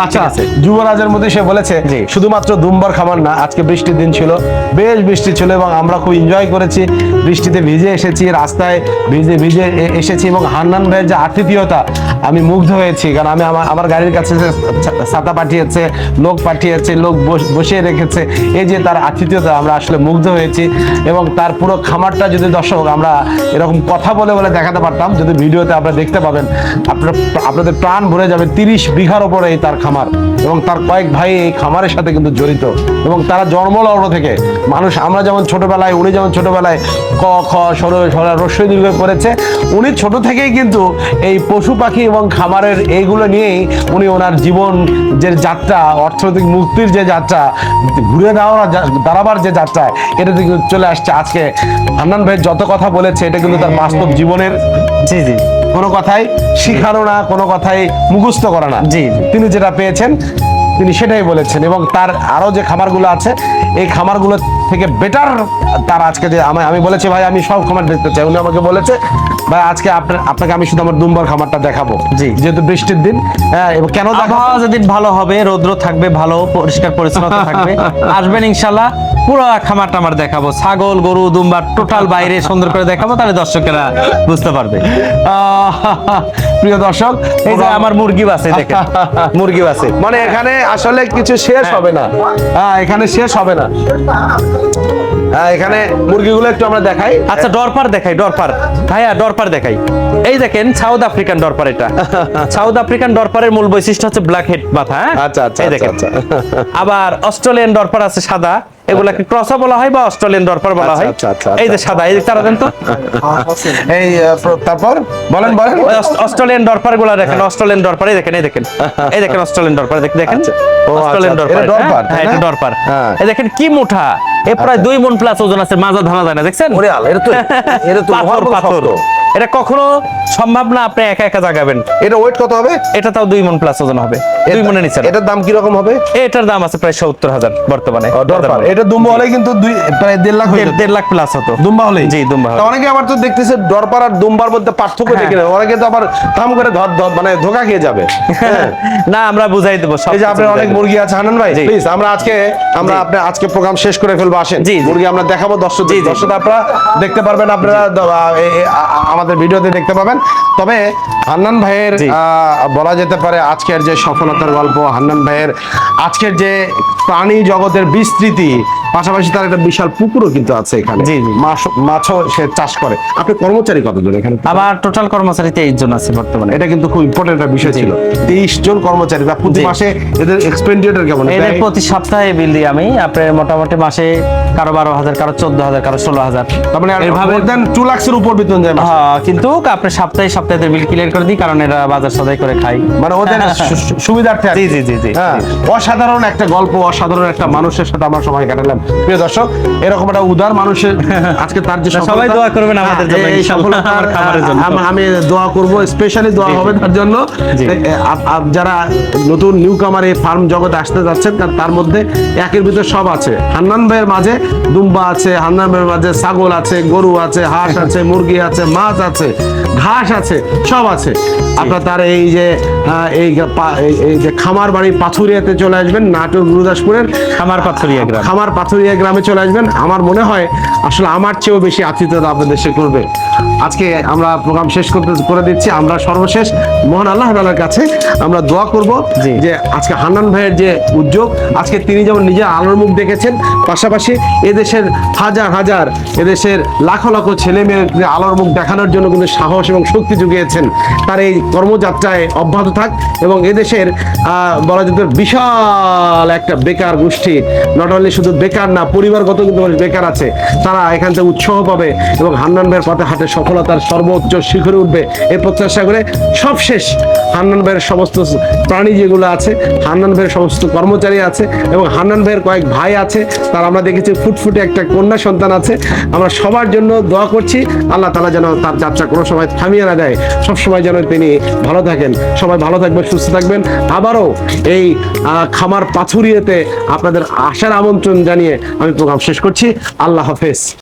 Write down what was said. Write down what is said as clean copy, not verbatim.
আচ্ছা, যুবরাজের মধ্যে সে বলেছে শুধুমাত্র দুম্বার খামার না, আজকে বৃষ্টির দিন ছিল, বেশ বৃষ্টি ছিল এবং আমরা খুব এনজয় করেছি, বৃষ্টিতে ভিজে এসেছি, রাস্তায় ভিজে ভিজে এসেছি এবং হান্নান ভাইয়ের যে আতিথেয়তা আমি মুগ্ধ হয়েছি। কারণ আমি আমার গাড়ির কাছে ছাতা পাঠিয়েছে, লোক পাঠিয়েছে, লোক বসিয়ে রেখেছে, এই যে তার আতিথেয়তা আমরা আসলে মুগ্ধ হয়েছি। এবং তার পুরো খামারটা যদি দর্শক আমরা এরকম কথা বলে বলে দেখাতে পারতাম, যদি ভিডিওতে আপনারা দেখতে পাবেন, আপনাদের প্রাণ ভরে যাবে। 30 বিঘার ওপরে এই তার খামার এবং তার কয়েক ভাই এই খামারের সাথে কিন্তু জড়িত এবং তারা জন্মলগ্ন থেকে মানুষ, আমরা যেমন ছোটবেলায়, উনি যেমন ছোটবেলায় ক খ রস্বই দীর্ঘ করেছে, উনি ছোট থেকেই কিন্তু এই পশু পাখি এবং খামারের এইগুলো নিয়েই উনি ওনার জীবন যে যাত্রা, অর্থনৈতিক মুক্তির যে যাত্রা, ঘুরে দাঁড়াবার যে যাত্রা, এটা কিন্তু চলে আসছে। আজকে হান্নান ভাই যত কথা বলেছে এটা কিন্তু তার বাস্তব জীবনের, জি জি, কোনো কথাই শিখানো না, কোনো কথাই মুখস্থ করা না, জি তিনি যেটা পেয়েছেন তিনি সেটাই বলেছেন। এবং তার আরো যে খামারগুলো আছে এই খামারগুলো থেকে বেটার তার আজকে যে আমি বলেছি ভাই আমি সব খামার দেখতে চাই, উনি আমাকে বলেছে ভাই আজকে আপনাকে আমি শুধু আমার দুম্বার খামারটা দেখাবো, জি, যেহেতু বৃষ্টির দিন। হ্যাঁ, এবং কেন দেখাবো, যেদিন ভালো হবে, রৌদ্র থাকবে, ভালো পরিষ্কার পরিচ্ছন্নতা থাকবে, আসবেন ইনশাল্লাহ, পুরো খামার টামার দেখাবো, ছাগল গরু দুম্বার টোটাল বাইরে সুন্দর করে দেখাবো, তাহলে দর্শকেরা বুঝতে পারবে। প্রিয় দর্শক, এই যে আমার মুরগি আছে, দেখেন মুরগি আছে, মানে এখানে আসলে কিছু শেষ হবে না, এখানে শেষ হবে না। এখানে মুরগিগুলো একটু আমরা দেখাই। আচ্ছা, ডরপার দেখাই, ডরপার ভাইয়া, ডরপার দেখাই। এই দেখেন সাউথ আফ্রিকান ডরপার, এটা সাউথ আফ্রিকান ডরপারের মূল বৈশিষ্ট্য হচ্ছে ব্ল্যাক হেড মাথা। আচ্ছা আচ্ছা, এই দেখেন। আবার অস্ট্রেলিয়ান ডরপার আছে সাদা, এগুলাকে ক্রসা বলা হয় বা অস্ট্রেলিয়ান ডরপার বলা হয়। এই যে সাদা, এই যে তারা দেন তো, এই তারপর বলেন বলেন, অস্ট্রেলিয়ান ডরপার গুলা দেখেন, অস্ট্রেলিয়ান ডরপার, এই দেখেন, এই দেখেন, এই দেখেন অস্ট্রেলিয়ান ডরপার, দেখেন অস্ট্রেলিয়ান ডরপার, হ্যাঁ এটা ডরপার। এই দেখেন কি মুঠা, এ প্রায় 2 মণ প্লাস ওজন আছে, মাজা ধানা যায় না, দেখছেন? ওরে আল্লাহ, এটা তো পাথর। এটা কখনো সম্ভব না আপনি একা একা জাগাবেন। এটা ওয়েট কত হবে? এটা তাও 2 মণ প্লাস ওজন হবে, 2 মণের নিচে। এটার দাম কি রকম হবে? এটার দাম আছে প্রায় 70,000 বর্তমানে। এটা দুম্বা হলে কিন্তু প্রায় 1.5 লাখ, 1.5 লাখ প্লাস হতো দুম্বা হলে। জি, দুম্বা হলে। অনেকে আবার তো দেখতেছে ডরপার আর দুম্বার মধ্যে পার্থক্য দেখে না, অনেকে তো আবার দাম করে মানে ধোকা খেয়ে যাবে। না, আমরা বুঝাই দেব সব। এই যে আপনার অনেক মুরগি আছে হান্নান ভাই, প্লিজ আমরা আজকে প্রোগ্রাম শেষ করে ফেলবো, আসেন মুরগি আমরা দেখাবো দর্শক, আপনারা দেখতে পারবেন, আপনারা আমাদের ভিডিওতে দেখতে পাবেন। তবে হান্নান ভাইয়ের বলা যেতে পারে আজকের যে সফলতার গল্প, হান্নান ভাইয়ের আজকের যে প্রাণী জগতের বিস্তৃতি, পাশাপাশি তার একটা বিশাল পুকুরও কিন্তু আছে এখানে, মাছও সে চাষ করে। আপনি কর্মচারী কতজন এখানে? আবার টোটাল কর্মচারী 23 জন আছে বর্তমানে। এটা কিন্তু খুব ইম্পর্টেন্ট একটা বিষয় ছিল, 23 জন কর্মচারী। প্রতি মাসে এদের এক্সপেন্ডিচার কেমন? এদের প্রতি সপ্তাহে বিল দিই আমি, আপনার মোটামুটি মাসে কারো 12,000, কারো 14,000, কারো 16,000, তার মানে এইভাবে 2 লাখের উপর বেতন যায়। হ্যাঁ, কিন্তু আপনি সপ্তাহে বিল ক্লিয়ার করে দিই, কারণ এরা বাজার সদাই করে খাই, মানে ওদের সুবিধার্থে। জি জি জি জি। অসাধারণ একটা গল্প, অসাধারণ একটা মানুষের সাথে আমরা সময় কাটালাম। প্রিয় দর্শক, এরকম একটা উদার মানুষের আজকে তার যে সবাই দোয়া করবেন আমাদের জন্য, ইনশাআল্লাহ আমার খামারের জন্য আমি দোয়া করব, স্পেশালি দোয়া হবে তার জন্য। যারা নতুন নিউ কামার এই ফার্ম জগতে আসতে যাচ্ছেন, তার মধ্যে একের ভিতর সব আছে। হান্নান ভাইয়ের মাঝে দুম্বা আছে, হান্নান ভাইয়ের মাঝে ছাগল আছে, গরু আছে, হাঁস আছে, মুরগি আছে, মাছ আছে, ঘাস আছে, সব আছে। আপনার তার এই যে খামার বাড়ি পাথুরিয়াতে চলে আসবেন, নাটোর গুরুদাসপুরের খামার পাথুরিয়া গ্রামে চলে আসবেন। আমার মনে হয় আসলে আমার চেয়েও বেশি আতিথ্যতা আপনাদের সে করবে। আজকে আমরা প্রোগ্রাম শেষ করে দিচ্ছি। আমরা সর্বশেষ মহান আল্লাহ তাআলার কাছে আমরা দোয়া করব যে আজকে হান্নান ভাইয়ের যে উদ্যোগ, আজকে তিনি যেমন নিজের আলোর মুখ দেখেছেন, পাশাপাশি এদেশের হাজার হাজার, এদেশের লাখো লাখো ছেলে মেয়ের আলোর মুখ দেখানোর জন্য কিন্তু সাহস এবং শক্তি জুগিয়েছেন। তার এই কর্মযাত্রায় অব্যাহত থাক এবং এদেশের বলা যেত বিশাল একটা বেকার গোষ্ঠী, নট অনলি শুধু বেকার না, পরিবারগত কিন্তু বেকার আছে, তারা এখান থেকে উৎসাহ পাবে এবং হান্নান ভাইয়ের পথে হাঁটে সফলতার সর্বোচ্চ শিখরে উঠবে এই প্রত্যাশা করে সবশেষ হান্নান ভাইয়ের সমস্ত প্রাণী যেগুলো আছে, হান্নান ভাইয়ের সমস্ত কর্মচারী আছে এবং হান্নান ভাইয়ের কয়েক ভাই আছে, তার আমরা দেখেছি ফুটফুটে একটা কন্যা সন্তান আছে। আমরা সবার জন্য দোয়া করছি, আল্লাহ তাআলা যেন তার যাত্রা কোনো সময় থামিয়ে না দেয়, সবসময় যেন তিনি ভালো থাকেন। সবাই ভালো থাকবেন, সুস্থ থাকবেন। আবারও এই খামার পাথুরিয়াতে আপনাদের আসার আমন্ত্রণ জানিয়ে আমি প্রোগ্রাম শেষ করছি। আল্লাহ হাফেজ।